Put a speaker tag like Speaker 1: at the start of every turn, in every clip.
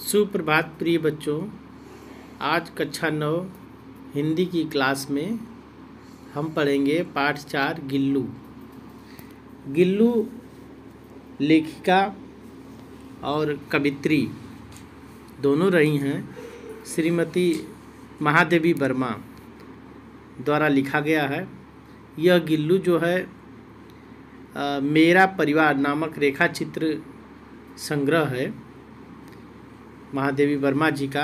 Speaker 1: सुप्रभात प्रिय बच्चों। आज कक्षा 9 हिंदी की क्लास में हम पढ़ेंगे पाठ 4 गिल्लू। गिल्लू लेखिका और कवित्री दोनों रही हैं। श्रीमती महादेवी वर्मा द्वारा लिखा गया है। यह गिल्लू जो है मेरा परिवार नामक रेखा चित्र संग्रह है महादेवी वर्मा जी का,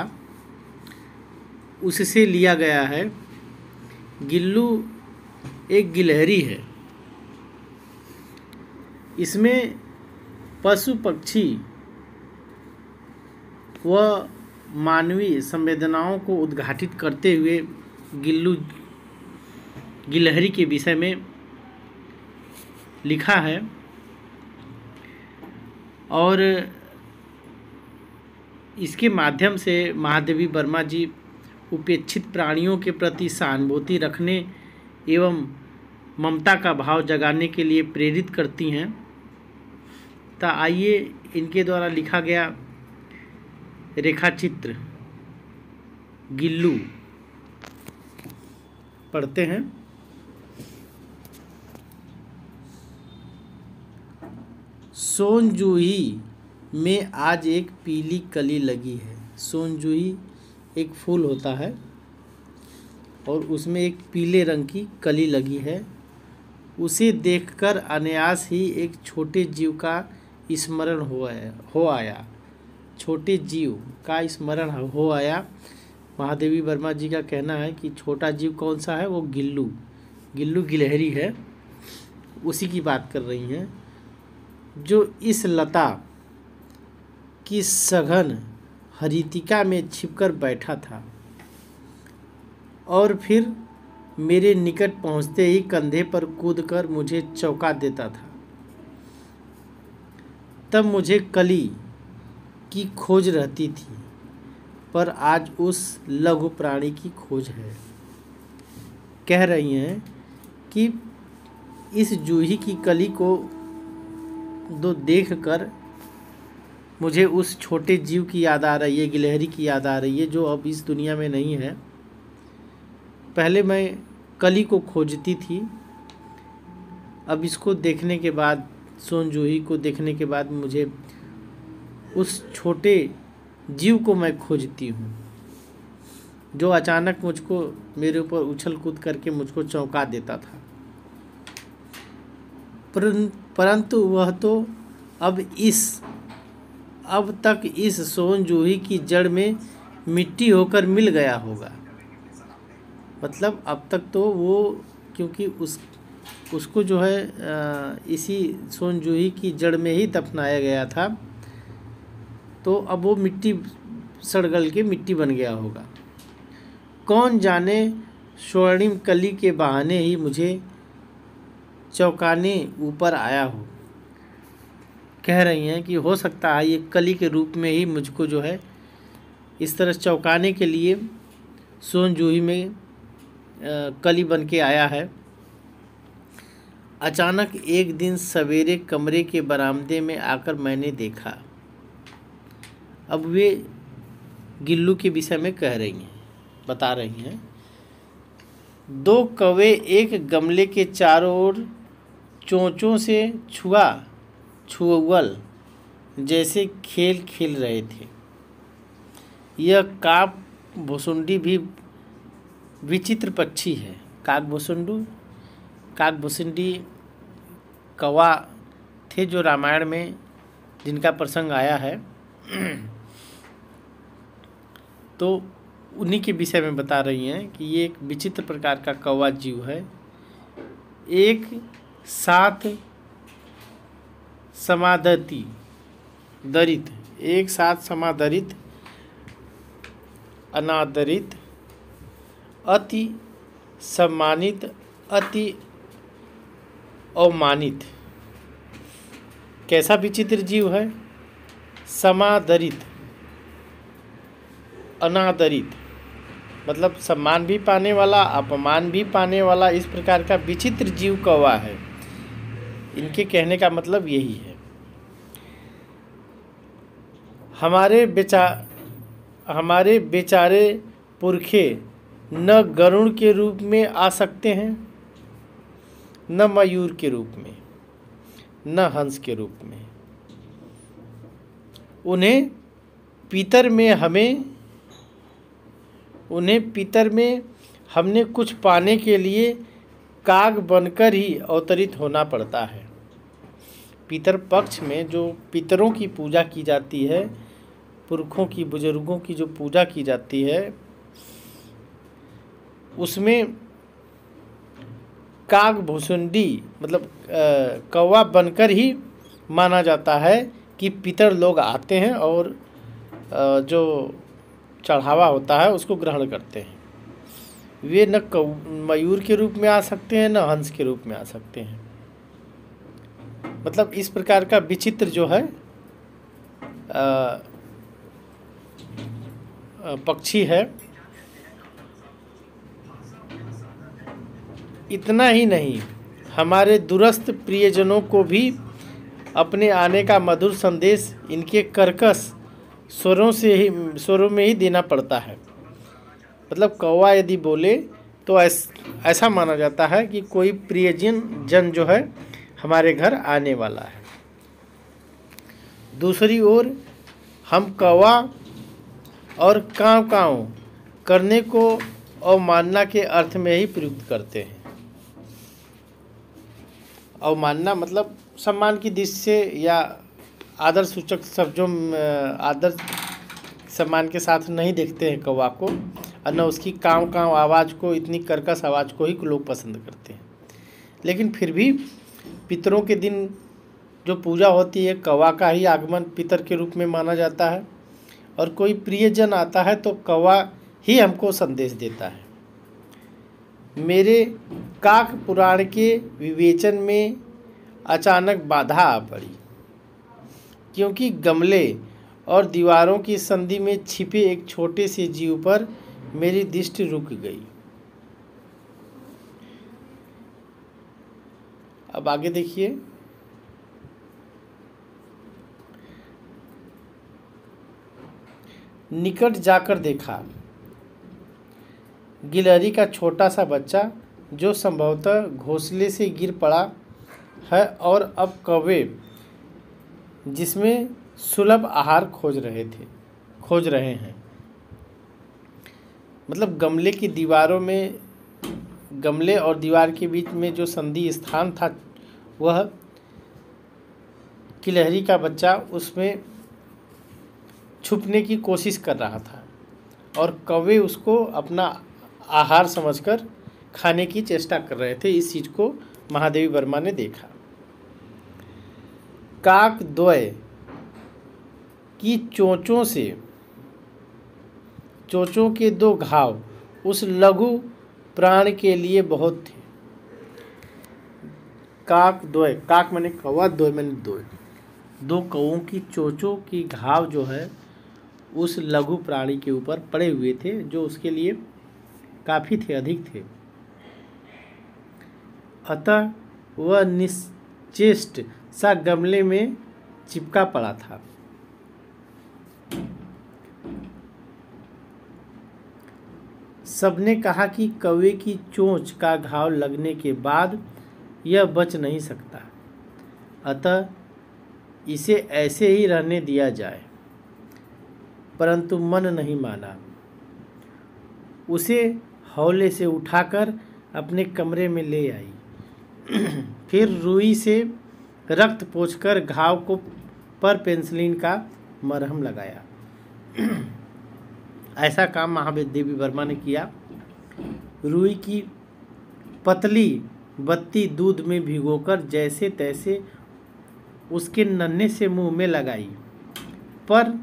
Speaker 1: उससे लिया गया है। गिल्लू एक गिलहरी है। इसमें पशु पक्षी व मानवीय संवेदनाओं को उद्घाटित करते हुए गिल्लू गिलहरी के विषय में लिखा है और इसके माध्यम से महादेवी वर्मा जी उपेक्षित प्राणियों के प्रति सहानुभूति रखने एवं ममता का भाव जगाने के लिए प्रेरित करती हैं। तो आइए इनके द्वारा लिखा गया रेखाचित्र गिल्लू पढ़ते हैं। सोनजूही में आज एक पीली कली लगी है। सोनजूही एक फूल होता है और उसमें एक पीले रंग की कली लगी है। उसे देखकर अनायास ही एक छोटे जीव का स्मरण हो आया। छोटे जीव का स्मरण हो आया। महादेवी वर्मा जी का कहना है कि छोटा जीव कौन सा है? वो गिल्लू गिलहरी है। उसी की बात कर रही हैं जो इस लता की सघन हरितिका में छिपकर बैठा था और फिर मेरे निकट पहुंचते ही कंधे पर कूदकर मुझे चौंका देता था। तब मुझे कली की खोज रहती थी, पर आज उस लघु प्राणी की खोज है। कह रही हैं कि इस जूही की कली को देखकर मुझे उस छोटे जीव की याद आ रही है, गिलहरी की याद आ रही है, जो अब इस दुनिया में नहीं है। पहले मैं कली को खोजती थी, अब इसको देखने के बाद, सोनजूही को देखने के बाद मुझे उस छोटे जीव को मैं खोजती हूँ जो अचानक मुझको मेरे ऊपर उछल कूद करके मुझको चौंका देता था। परंतु वह तो अब तक इस सोनजूही की जड़ में मिट्टी होकर मिल गया होगा। मतलब अब तक तो वो, क्योंकि उसको जो है इसी सोनजूही की जड़ में ही दफनाया गया था, तो अब वो मिट्टी सड़ गल के मिट्टी बन गया होगा। कौन जाने स्वर्णिम कली के बहाने ही मुझे चौंकाने ऊपर आया हो। कह रही हैं कि हो सकता है ये कली के रूप में ही मुझको जो है इस तरह चौंकाने के लिए सोनजूही में कली बन के आया है। अचानक एक दिन सवेरे कमरे के बरामदे में आकर मैंने देखा। अब वे गिल्लू के विषय में कह रही हैं, बता रही हैं। 2 कौवे एक गमले के चारों ओर चोंचों से छुअल जैसे खेल खेल रहे थे। यह काक भुसुंडी भी विचित्र पक्षी है। काक भुसुंडी कौवा थे जो रामायण में जिनका प्रसंग आया है, तो उन्हीं के विषय में बता रही हैं कि ये एक विचित्र प्रकार का कौवा जीव है। एक साथ समादरित अनादरित, अति सम्मानित, अति अवमानित। कैसा विचित्र जीव है? समादरित, अनादरित, मतलब सम्मान भी पाने वाला, अपमान भी पाने वाला, इस प्रकार का विचित्र जीव कौवा है। इनके कहने का मतलब यही है। हमारे हमारे बेचारे पुरखे न गरुड़ के रूप में आ सकते हैं, न मयूर के रूप में, न हंस के रूप में। उन्हें पीतर में हमने कुछ पाने के लिए काग बनकर ही अवतरित होना पड़ता है। पितर पक्ष में जो पितरों की पूजा की जाती है, पुरखों की, बुजुर्गों की जो पूजा की जाती है, उसमें काग भुसुंडी मतलब कौवा बनकर ही माना जाता है कि पितर लोग आते हैं और जो चढ़ावा होता है उसको ग्रहण करते हैं। वे न मयूर के रूप में आ सकते हैं, न हंस के रूप में आ सकते हैं। मतलब इस प्रकार का विचित्र जो है पक्षी है। इतना ही नहीं, हमारे दूरस्थ प्रियजनों को भी अपने आने का मधुर संदेश इनके कर्कश स्वरों में ही देना पड़ता है। मतलब कौवा यदि बोले तो ऐसा माना जाता है कि कोई प्रियजन जो है हमारे घर आने वाला है। दूसरी ओर हम कौवा और काँव काँव करने को अवमानना के अर्थ में ही प्रयुक्त करते हैं। अवमानना मतलब सम्मान की दृष्टि से या आदर सूचक शब्दों आदर सम्मान के साथ नहीं देखते हैं कौवा को, और न उसकी काँव काँव आवाज़ को, इतनी कर्कश आवाज़ को ही लोग पसंद करते हैं। लेकिन फिर भी पितरों के दिन जो पूजा होती है, कौवा का ही आगमन पितर के रूप में माना जाता है, और कोई प्रियजन आता है तो कौवा ही हमको संदेश देता है। मेरे काक पुराण के विवेचन में अचानक बाधा आ पड़ी, क्योंकि गमले और दीवारों की संधि में छिपे एक छोटे से जीव पर मेरी दृष्टि रुक गई। अब आगे देखिए। निकट जाकर देखा, गिलहरी का छोटा सा बच्चा जो संभवतः घोंसले से गिर पड़ा है और अब कौवे जिसमें सुलभ आहार खोज रहे हैं। मतलब गमले और दीवार के बीच में जो संधि स्थान था, वह गिलहरी का बच्चा उसमें छुपने की कोशिश कर रहा था और कौवे उसको अपना आहार समझकर खाने की चेष्टा कर रहे थे। इस चीज़ को महादेवी वर्मा ने देखा। काक द्वय की चोंचों के 2 घाव उस लघु प्राण के लिए बहुत थे। काक द्वय, काक मैंने कौवा, द्वय मैंने 2 कौवों की चोंचों की घाव जो है उस लघु प्राणी के ऊपर पड़े हुए थे, जो उसके लिए काफ़ी थे, अधिक थे। अतः वह निश्चेष्ट सा गमले में चिपका पड़ा था। सबने कहा कि कौवे की चोंच का घाव लगने के बाद यह बच नहीं सकता, अतः इसे ऐसे ही रहने दिया जाए। परंतु मन नहीं माना। उसे हौले से उठाकर अपने कमरे में ले आई। फिर रुई से रक्त पोंछकर घाव को पर पेंसिलिन का मरहम लगाया। ऐसा काम महादेवी वर्मा ने किया। रुई की पतली बत्ती दूध में भिगोकर जैसे तैसे उसके नन्हे से मुंह में लगाई, पर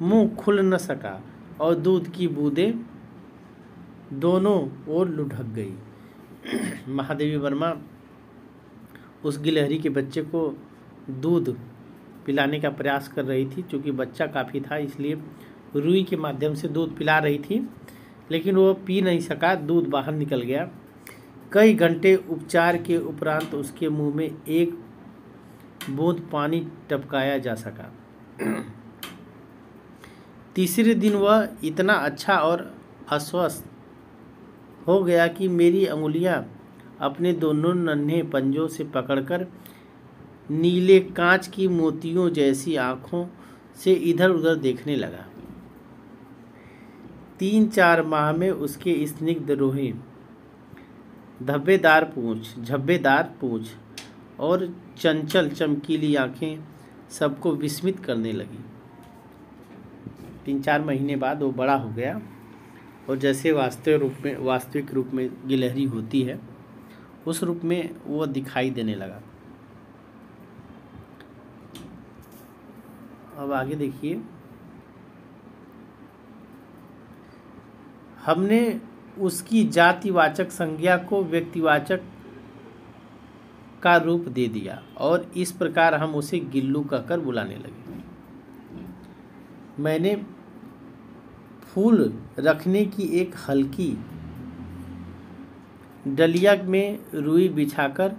Speaker 1: मुंह खुल न सका और दूध की बूंदें दोनों ओर लुढ़क गई। महादेवी वर्मा उस गिलहरी के बच्चे को दूध पिलाने का प्रयास कर रही थी। चूँकि बच्चा काफ़ी था, इसलिए रुई के माध्यम से दूध पिला रही थी, लेकिन वो पी नहीं सका, दूध बाहर निकल गया। कई घंटे उपचार के उपरांत उसके मुंह में एक बूंद पानी टपकाया जा सका। तीसरे दिन वह इतना अच्छा और अस्वस्थ हो गया कि मेरी अंगुलियां अपने दोनों नन्हे पंजों से पकड़कर नीले कांच की मोतियों जैसी आंखों से इधर उधर देखने लगा। 3-4 माह में उसके स्निग्ध रोहे, झब्बेदार पूंछ और चंचल चमकीली आंखें सबको विस्मित करने लगी। 3-4 महीने बाद वो बड़ा हो गया और जैसे वास्तविक रूप में गिलहरी होती है उस रूप में वो दिखाई देने लगा। अब आगे देखिए, हमने उसकी जातिवाचक संज्ञा को व्यक्तिवाचक का रूप दे दिया और इस प्रकार हम उसे गिल्लू कहकर बुलाने लगे। मैंने फूल रखने की एक हल्की डलिया में रुई बिछाकर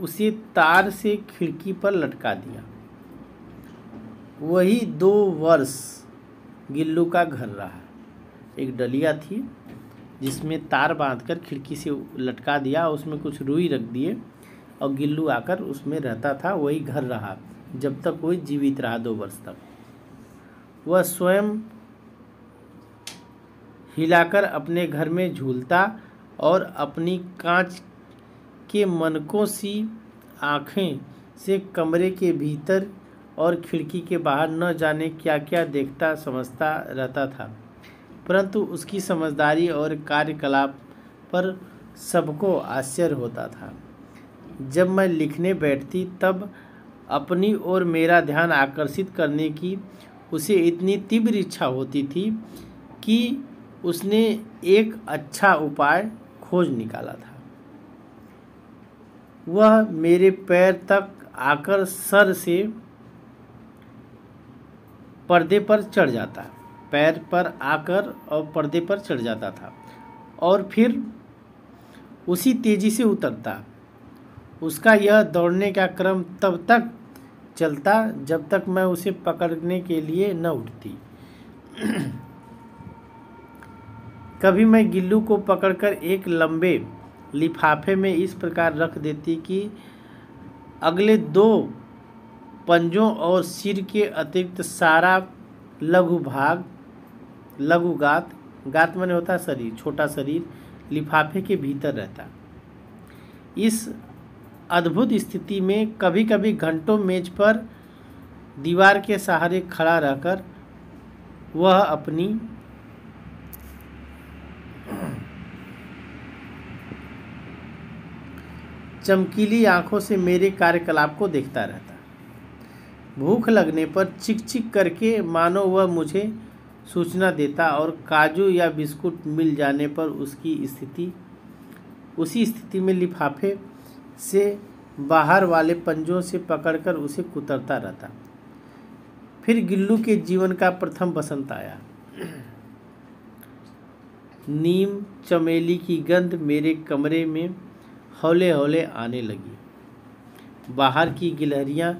Speaker 1: उसे तार से खिड़की पर लटका दिया। वही 2 वर्ष गिल्लू का घर रहा। एक डलिया थी जिसमें तार बांधकर खिड़की से लटका दिया, उसमें कुछ रुई रख दिए और गिल्लू आकर उसमें रहता था। वही घर रहा जब तक कोई जीवित रहा, 2 वर्ष तक। वह स्वयं हिलाकर अपने घर में झूलता और अपनी कांच के मनकों सी आँखें से कमरे के भीतर और खिड़की के बाहर न जाने क्या क्या देखता समझता रहता था, परंतु उसकी समझदारी और कार्यकलाप पर सबको आश्चर्य होता था। जब मैं लिखने बैठती तब अपनी ओर मेरा ध्यान आकर्षित करने की उसे इतनी तीव्र इच्छा होती थी कि उसने एक अच्छा उपाय खोज निकाला था। वह मेरे पैर तक आकर सर से पर्दे पर चढ़ जाता, पैर पर आकर और पर्दे पर चढ़ जाता था और फिर उसी तेजी से उतरता। उसका यह दौड़ने का क्रम तब तक चलता जब तक मैं उसे पकड़ने के लिए न उठती। कभी मैं गिल्लू को पकड़कर एक लंबे लिफाफे में इस प्रकार रख देती कि अगले 2 पंजों और सिर के अतिरिक्त सारा गात माने होता शरीर, छोटा शरीर लिफाफे के भीतर रहता। इस अद्भुत स्थिति में कभी कभी घंटों मेज पर दीवार के सहारे खड़ा रहकर वह अपनी चमकीली आंखों से मेरे कार्यकलाप को देखता रहता। भूख लगने पर चिक चिक करके मानो वह मुझे सूचना देता और काजू या बिस्कुट मिल जाने पर उसी स्थिति में लिफाफे से बाहर वाले पंजों से पकड़कर उसे कुतरता रहता। फिर गिल्लू के जीवन का प्रथम बसंत आया। नीम चमेली की गंध मेरे कमरे में हौले हौले आने लगी। बाहर की गिलहरियां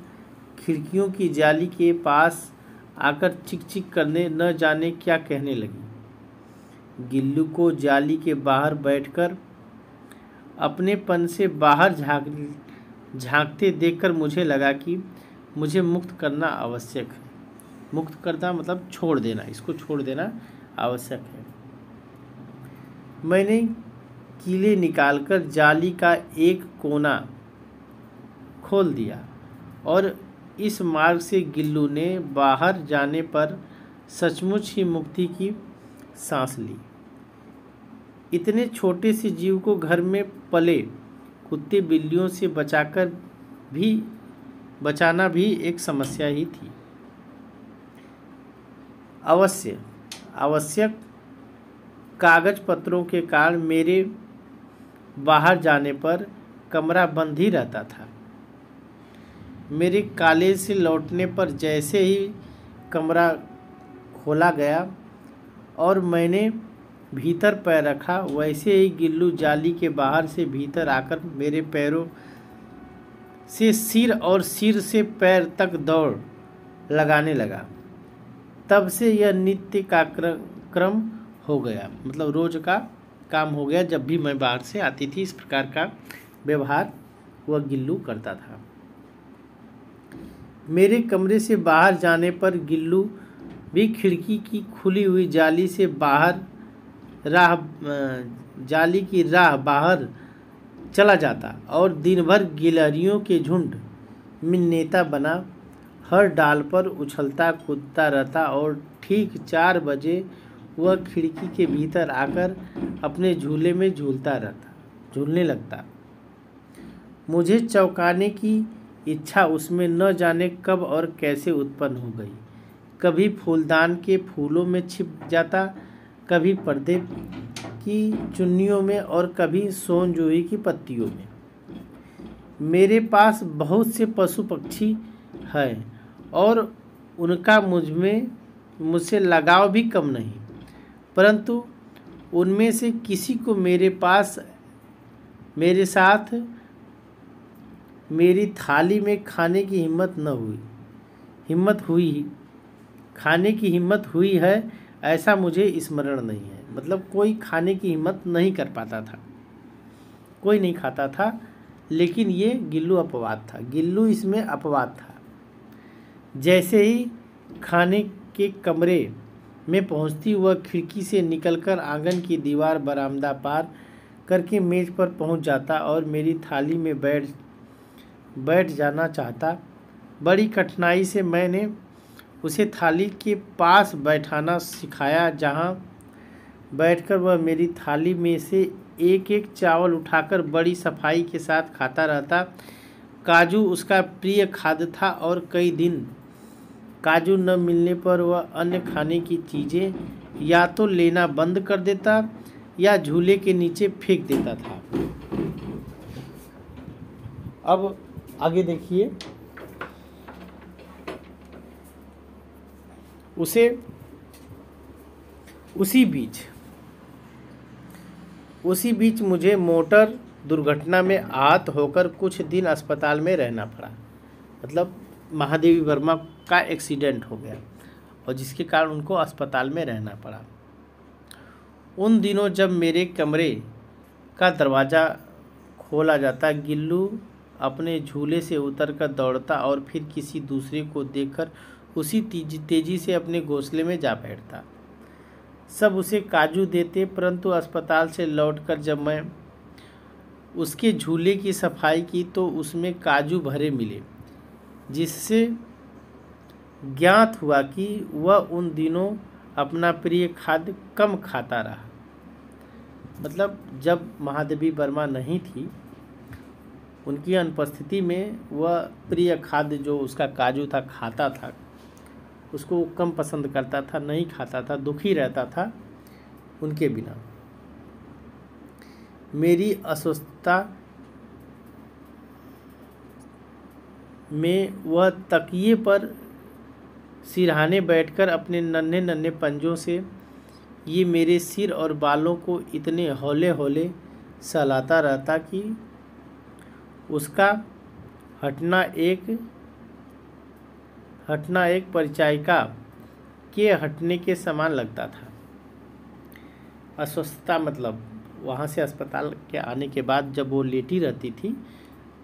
Speaker 1: खिड़कियों की जाली के पास आकर चिक चिक करने न जाने क्या कहने लगी। गिल्लू को जाली के बाहर बैठकर अपनेपन से बाहर झांकते देखकर मुझे लगा कि मुझे मुक्त करना आवश्यक है। मुक्त करना मतलब छोड़ देना, इसको छोड़ देना आवश्यक है। मैंने कीले निकालकर जाली का एक कोना खोल दिया और इस मार्ग से गिल्लू ने बाहर जाने पर सचमुच ही मुक्ति की सांस ली। इतने छोटे से जीव को घर में पले कुत्ते बिल्लियों से बचाना भी एक समस्या ही थी। आवश्यक कागज पत्रों के कारण मेरे बाहर जाने पर कमरा बंद ही रहता था। मेरे कॉलेज से लौटने पर जैसे ही कमरा खोला गया और मैंने भीतर पैर रखा, वैसे ही गिल्लू जाली के बाहर से भीतर आकर मेरे पैरों से सिर और सिर से पैर तक दौड़ लगाने लगा। तब से यह नित्य का क्रम हो गया, मतलब रोज का काम हो गया। जब भी मैं बाहर से आती थी इस प्रकार का व्यवहार वह गिल्लू करता था। मेरे कमरे से बाहर जाने पर गिल्लू भी खिड़की की खुली हुई जाली से बाहर जाली की राह बाहर चला जाता और दिन भर गिलहरियों के झुंड में नेता बना हर डाल पर उछलता कूदता रहता और ठीक 4 बजे वह खिड़की के भीतर आकर अपने झूले में झूलने लगता। मुझे चौंकाने की इच्छा उसमें न जाने कब और कैसे उत्पन्न हो गई। कभी फूलदान के फूलों में छिप जाता, कभी पर्दे की चुन्नियों में और कभी सोन जूही की पत्तियों में। मेरे पास बहुत से पशु पक्षी हैं और उनका मुझसे लगाव भी कम नहीं, परंतु उनमें से किसी को मेरे साथ मेरी थाली में खाने की हिम्मत हुई है ऐसा मुझे स्मरण नहीं है। मतलब कोई खाने की हिम्मत नहीं कर पाता था, कोई नहीं खाता था, लेकिन ये गिल्लू अपवाद था। गिल्लू इसमें अपवाद था। जैसे ही खाने के कमरे में पहुंचती वह खिड़की से निकलकर आंगन की दीवार बरामदा पार करके मेज पर पहुंच जाता और मेरी थाली में बैठ जाना चाहता। बड़ी कठिनाई से मैंने उसे थाली के पास बैठाना सिखाया, जहां बैठकर वह मेरी थाली में से एक एक चावल उठाकर बड़ी सफाई के साथ खाता रहता। काजू उसका प्रिय खाद्य था और कई दिन काजू न मिलने पर वह अन्य खाने की चीज़ें या तो लेना बंद कर देता या झूले के नीचे फेंक देता था। अब आगे देखिए, उसी बीच मुझे मोटर दुर्घटना में आहत होकर कुछ दिन अस्पताल में रहना पड़ा। मतलब महादेवी वर्मा का एक्सीडेंट हो गया और जिसके कारण उनको अस्पताल में रहना पड़ा। उन दिनों जब मेरे कमरे का दरवाज़ा खोला जाता, गिल्लू अपने झूले से उतरकर दौड़ता और फिर किसी दूसरे को देखकर उसी तेजी से अपने घोंसले में जा बैठता। सब उसे काजू देते, परंतु अस्पताल से लौटकर जब मैं उसके झूले की सफाई की तो उसमें काजू भरे मिले, जिससे ज्ञात हुआ कि वह उन दिनों अपना प्रिय खाद्य कम खाता रहा। मतलब जब महादेवी वर्मा नहीं थी, उनकी अनुपस्थिति में वह प्रिय खाद्य जो उसका काजू था खाता था, उसको कम पसंद करता था, नहीं खाता था, दुखी रहता था उनके बिना। मेरी अस्वस्थता में वह तकिए पर सिरहाने बैठकर अपने नन्हे नन्हे पंजों से ये मेरे सिर और बालों को इतने हौले हौले सहलाता रहता कि उसका हटना एक परिचायिका के हटने के समान लगता था। अस्वस्थता मतलब वहाँ से अस्पताल के आने के बाद जब वो लेटी रहती थी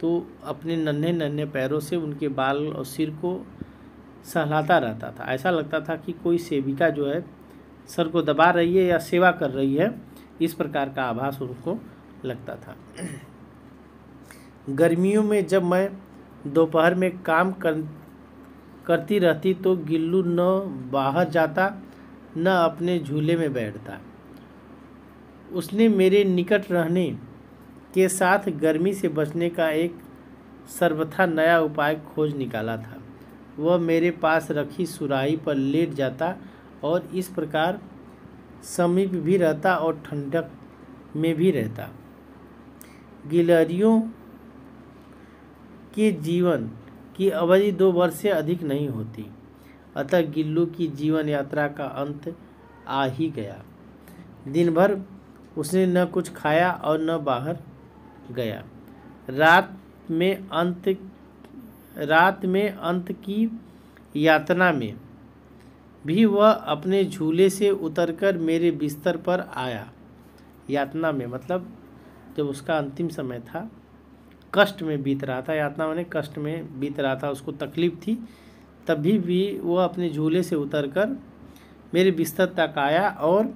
Speaker 1: तो अपने नन्हे नन्हे पैरों से उनके बाल और सिर को सहलाता रहता था। ऐसा लगता था कि कोई सेविका जो है सर को दबा रही है या सेवा कर रही है, इस प्रकार का आभास उनको लगता था। गर्मियों में जब मैं दोपहर में काम करती रहती तो गिल्लू न बाहर जाता न अपने झूले में बैठता। उसने मेरे निकट रहने के साथ गर्मी से बचने का एक सर्वथा नया उपाय खोज निकाला था। वह मेरे पास रखी सुराही पर लेट जाता और इस प्रकार समीप भी रहता और ठंडक में भी रहता। गिलहरियों के जीवन की अवधि 2 वर्ष से अधिक नहीं होती, अतः गिल्लू की जीवन यात्रा का अंत आ ही गया। दिन भर उसने न कुछ खाया और न बाहर गया। रात में अंत की यातना में भी वह अपने झूले से उतरकर मेरे बिस्तर पर आया। यातना में मतलब जब उसका अंतिम समय था, कष्ट में बीत रहा था, यातना माने कष्ट में बीत रहा था, उसको तकलीफ़ थी, तभी भी वह अपने झूले से उतरकर मेरे बिस्तर तक आया और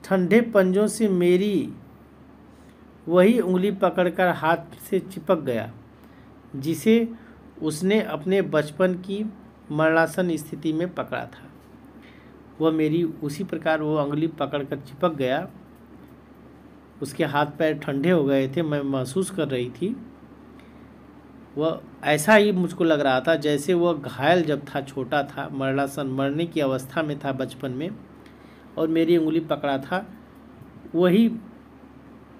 Speaker 1: ठंडे पंजों से मेरी वही उंगली पकड़कर हाथ से चिपक गया जिसे उसने अपने बचपन की मरणासन स्थिति में पकड़ा था। वह मेरी उसी प्रकार वो उंगली पकड़कर चिपक गया। उसके हाथ पैर ठंडे हो गए थे, मैं महसूस कर रही थी। वह ऐसा ही मुझको लग रहा था जैसे वह घायल जब था, छोटा था, मरणासन मरने की अवस्था में था बचपन में, और मेरी उंगली पकड़ा था। वही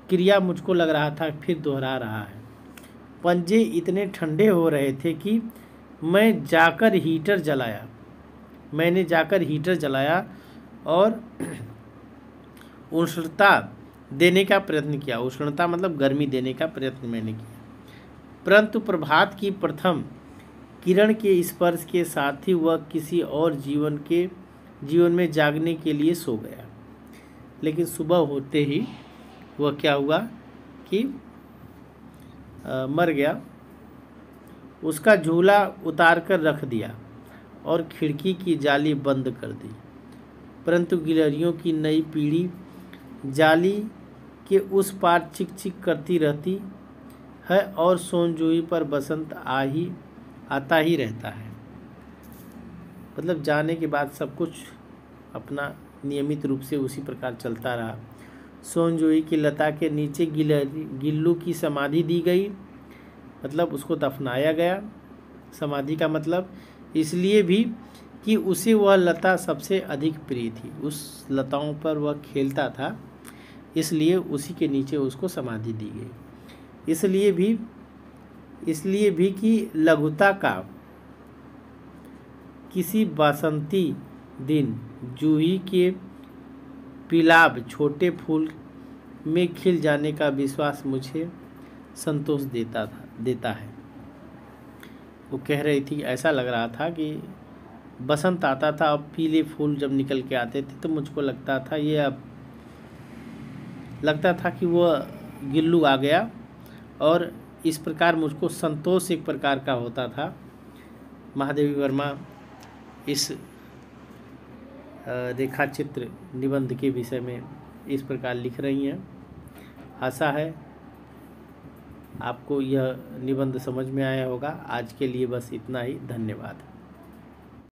Speaker 1: क्रिया मुझको लग रहा था फिर दोहरा रहा है। पंजे इतने ठंडे हो रहे थे कि मैंने जाकर हीटर जलाया और उष्णता देने का प्रयत्न किया। उष्णता मतलब गर्मी देने का प्रयत्न मैंने किया, परंतु प्रभात की प्रथम किरण के स्पर्श के साथ ही वह किसी और जीवन में जागने के लिए सो गया। लेकिन सुबह होते ही वह क्या हुआ कि मर गया। उसका झूला उतार कर रख दिया और खिड़की की जाली बंद कर दी, परंतु गिलहरियों की नई पीढ़ी जाली के उस पार चिक चिक करती रहती है और सोनजोई पर बसंत आता ही रहता है। मतलब जाने के बाद सब कुछ अपना नियमित रूप से उसी प्रकार चलता रहा। सोनजोई की लता के नीचे गिल्लू की समाधि दी गई, मतलब उसको दफनाया गया। समाधि का मतलब इसलिए भी कि उसे वह लता सबसे अधिक प्रिय थी, उस लताओं पर वह खेलता था, इसलिए उसी के नीचे उसको समाधि दी गई। इसलिए भी कि लघुता का किसी बसंती दिन जूही के पिलाब छोटे फूल में खिल जाने का विश्वास मुझे संतोष देता है। वो कह रही थी ऐसा लग रहा था कि बसंत आता था, अब पीले फूल जब निकल के आते थे तो मुझको लगता था कि वह गिल्लू आ गया, और इस प्रकार मुझको संतोष एक प्रकार का होता था। महादेवी वर्मा इस रेखा चित्र निबंध के विषय में इस प्रकार लिख रही हैं। आशा है आपको यह निबंध समझ में आया होगा। आज के लिए बस इतना ही। धन्यवाद।